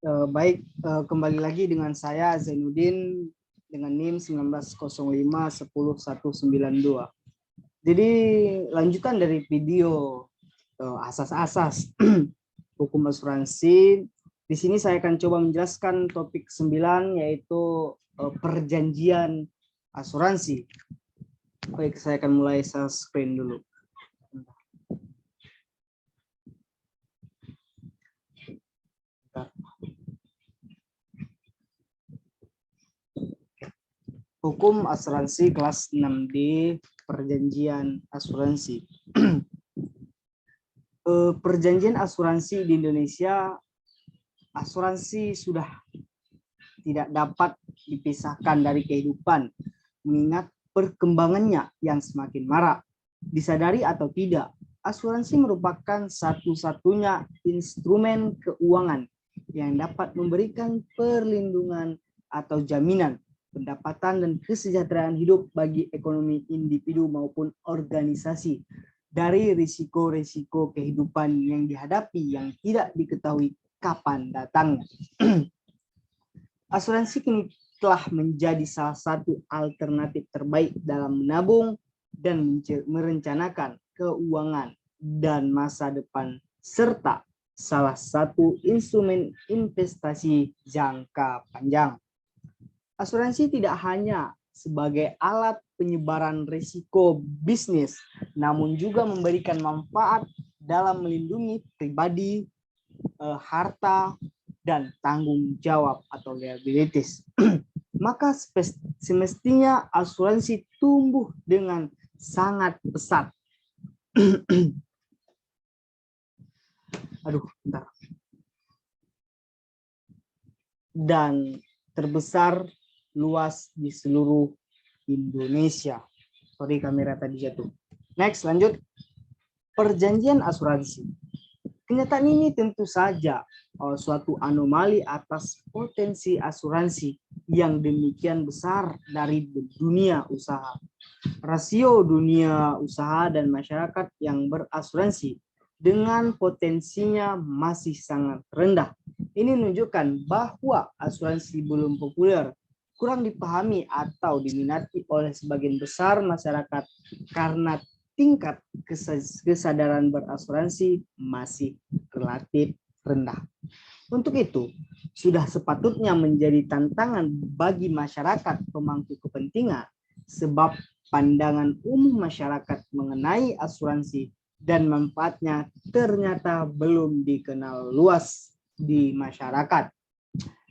Kembali lagi dengan saya Zainuddin dengan NIM 1905 10192. Jadi lanjutan dari video asas-asas hukum asuransi. Di sini saya akan coba menjelaskan topik 9 yaitu perjanjian asuransi. Baik, saya akan mulai share screen dulu. Hukum asuransi kelas 6D, perjanjian asuransi. Perjanjian asuransi di Indonesia, asuransi sudah tidak dapat dipisahkan dari kehidupan, mengingat perkembangannya yang semakin marak. Disadari atau tidak, asuransi merupakan satu-satunya instrumen keuangan yang dapat memberikan perlindungan atau jaminan pendapatan dan kesejahteraan hidup bagi ekonomi individu maupun organisasi dari risiko-risiko kehidupan yang dihadapi yang tidak diketahui kapan datangnya. Asuransi kini telah menjadi salah satu alternatif terbaik dalam menabung dan merencanakan keuangan dan masa depan, serta salah satu instrumen investasi jangka panjang. Asuransi tidak hanya sebagai alat penyebaran risiko bisnis, namun juga memberikan manfaat dalam melindungi pribadi, harta, dan tanggung jawab atau liabilities. Maka semestinya asuransi tumbuh dengan sangat pesat. Bentar. Dan terbesar luas di seluruh Indonesia. Sorry, kamera tadi jatuh. Next, lanjut. Perjanjian asuransi. Kenyataan ini tentu saja suatu anomali atas potensi asuransi yang demikian besar dari dunia usaha. Rasio dunia usaha dan masyarakat yang berasuransi dengan potensinya masih sangat rendah. Ini menunjukkan bahwa asuransi belum populer, kurang dipahami atau diminati oleh sebagian besar masyarakat karena tingkat kesadaran berasuransi masih relatif rendah. Untuk itu, sudah sepatutnya menjadi tantangan bagi masyarakat pemangku kepentingan, sebab pandangan umum masyarakat mengenai asuransi dan manfaatnya ternyata belum dikenal luas di masyarakat.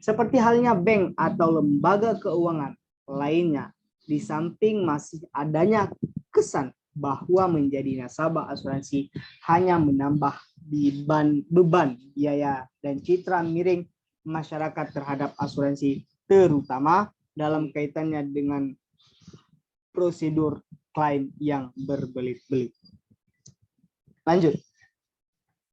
Seperti halnya bank atau lembaga keuangan lainnya, di samping masih adanya kesan bahwa menjadi nasabah asuransi hanya menambah beban biaya dan citra miring masyarakat terhadap asuransi, terutama dalam kaitannya dengan prosedur klaim yang berbelit-belit. Lanjut.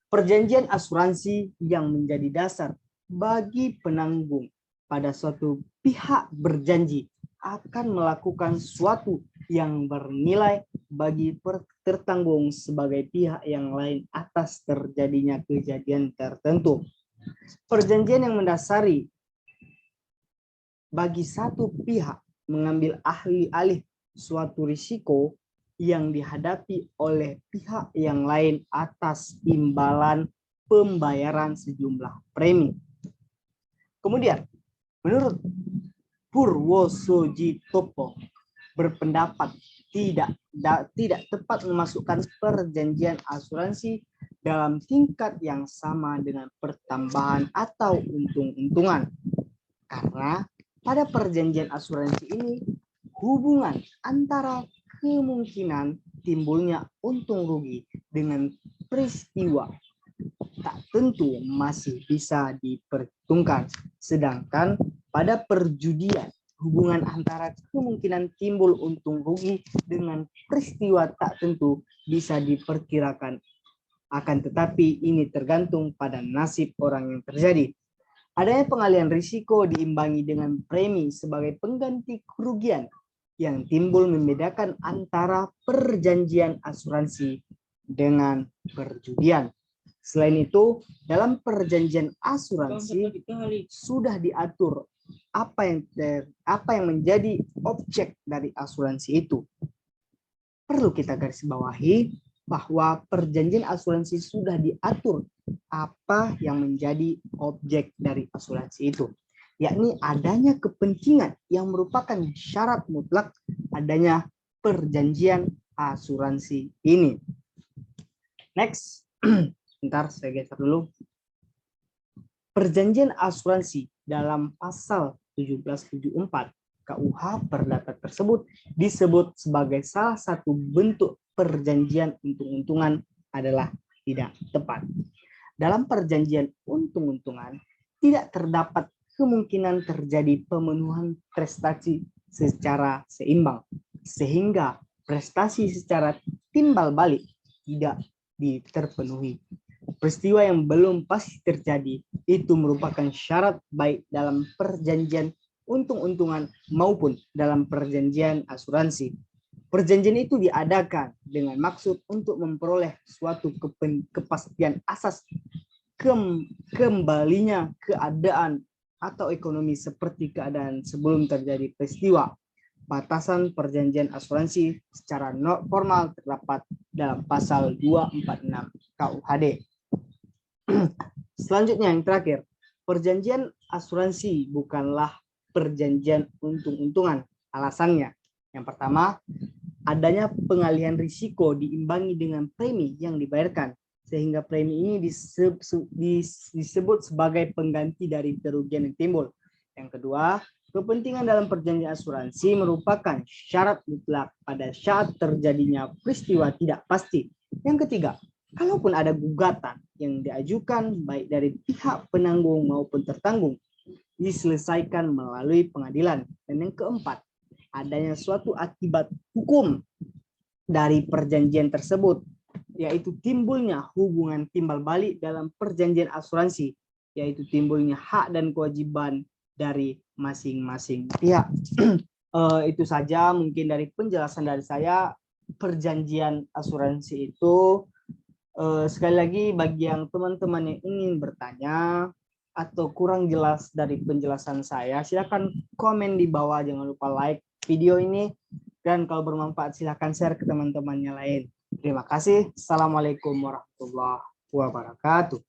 Perjanjian asuransi yang menjadi dasar bagi penanggung pada suatu pihak berjanji akan melakukan sesuatu yang bernilai bagi tertanggung sebagai pihak yang lain atas terjadinya kejadian tertentu. Perjanjian yang mendasari bagi satu pihak mengambil alih suatu risiko yang dihadapi oleh pihak yang lain atas imbalan pembayaran sejumlah premi. Kemudian, menurut Purwosojitopo berpendapat tidak tepat memasukkan perjanjian asuransi dalam tingkat yang sama dengan pertambahan atau untung-untungan. Karena pada perjanjian asuransi ini, hubungan antara kemungkinan timbulnya untung rugi dengan peristiwa tak tentu masih bisa diperhitungkan. Sedangkan pada perjudian, hubungan antara kemungkinan timbul untung rugi dengan peristiwa tak tentu bisa diperkirakan. Akan tetapi ini tergantung pada nasib orang yang terjadi. Adanya pengalihan risiko diimbangi dengan premi sebagai pengganti kerugian yang timbul membedakan antara perjanjian asuransi dengan perjudian. Selain itu, dalam perjanjian asuransi sudah diatur apa yang menjadi objek dari asuransi itu. Perlu kita garis bawahi bahwa perjanjian asuransi sudah diatur apa yang menjadi objek dari asuransi itu, yakni adanya kepentingan yang merupakan syarat mutlak adanya perjanjian asuransi ini. Next, bentar saya geser dulu. Perjanjian asuransi dalam pasal 1774 KUH Perdata tersebut disebut sebagai salah satu bentuk perjanjian untung-untungan adalah tidak tepat. Dalam perjanjian untung-untungan tidak terdapat kemungkinan terjadi pemenuhan prestasi secara seimbang, sehingga prestasi secara timbal balik tidak terpenuhi. Peristiwa yang belum pasti terjadi itu merupakan syarat baik dalam perjanjian untung-untungan maupun dalam perjanjian asuransi. Perjanjian itu diadakan dengan maksud untuk memperoleh suatu kepastian asas kembalinya keadaan atau ekonomi seperti keadaan sebelum terjadi peristiwa. Batasan perjanjian asuransi secara formal terdapat dalam pasal 246 KUHD. Selanjutnya yang terakhir, perjanjian asuransi bukanlah perjanjian untung-untungan. Alasannya, yang pertama, adanya pengalihan risiko diimbangi dengan premi yang dibayarkan, sehingga premi ini disebut sebagai pengganti dari kerugian yang timbul. Yang kedua, kepentingan dalam perjanjian asuransi merupakan syarat mutlak pada saat terjadinya peristiwa tidak pasti. Yang ketiga, kalaupun ada gugatan yang diajukan baik dari pihak penanggung maupun tertanggung, diselesaikan melalui pengadilan. Dan yang keempat, adanya suatu akibat hukum dari perjanjian tersebut, yaitu timbulnya hubungan timbal balik dalam perjanjian asuransi, yaitu timbulnya hak dan kewajiban dari masing-masing pihak. Itu saja mungkin dari penjelasan dari saya. Perjanjian asuransi itu, sekali lagi bagi yang teman-teman yang ingin bertanya atau kurang jelas dari penjelasan saya, silakan komen di bawah, jangan lupa like video ini, dan kalau bermanfaat silakan share ke teman-temannya lain. Terima kasih. Assalamualaikum warahmatullahi wabarakatuh.